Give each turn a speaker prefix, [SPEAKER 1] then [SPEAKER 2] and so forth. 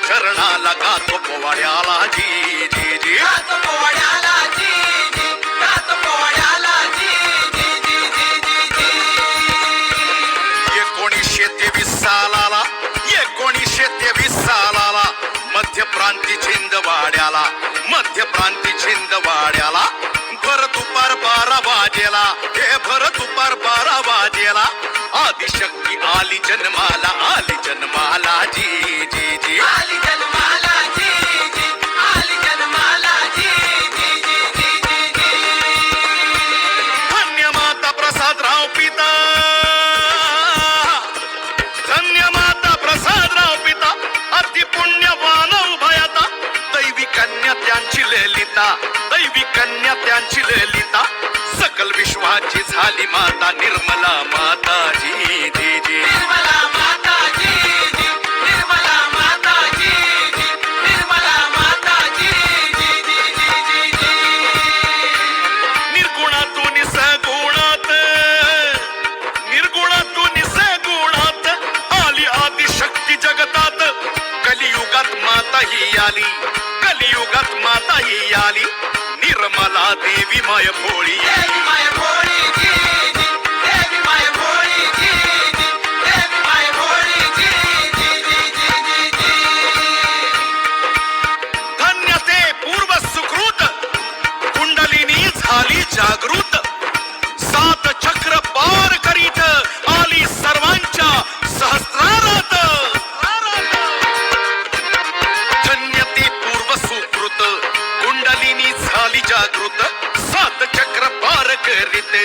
[SPEAKER 1] चरणाला गातो पोवाड्याला जी जी जी
[SPEAKER 2] गातो पोवाड्याला जी जी गातो पोवाड्याला जी जी जी जी जी जी
[SPEAKER 1] 1923 सालाला 1923 सालाला मध्य प्रांती छिंदवाड्याला भर दुपार 12 वाजेला हे भर दुपार 12 वाजेला आदिशक्ती आली जन्माला जी जी जी
[SPEAKER 2] आली जन्माला जी जी आली जन्माला जी जी जी जी जी जी
[SPEAKER 1] धन्य माता प्रसादराव पिता अति पुण्यवान उभयता दैवी कन्या त्यांची ललिता सकल विश्वाची झाली माता निर्मला माता जी जी जी
[SPEAKER 2] निर्मला माता जी जी निर्मला माता जी जी निर्मला माता जी जी जी जी जी जी
[SPEAKER 1] निर्गुणातून सगुणात आली आदिशक्ती जगतात कलियुगात माता ही आली निर्मला देवी माय भोळी
[SPEAKER 2] देवी माय भोळी जी जी देवी माय भोळी जी जी देवी माय भोळी जी जी जी जी जी जी
[SPEAKER 1] धन्य ते पूर्व सुकृत कुंडलिनी झाली जागृत 7 चक्र पार करीत आली सर्वांच्या सहस्रारात धन्य ते पूर्व सुकृत कुंडलिनी झाली जागृत 7 चक्र पार करीत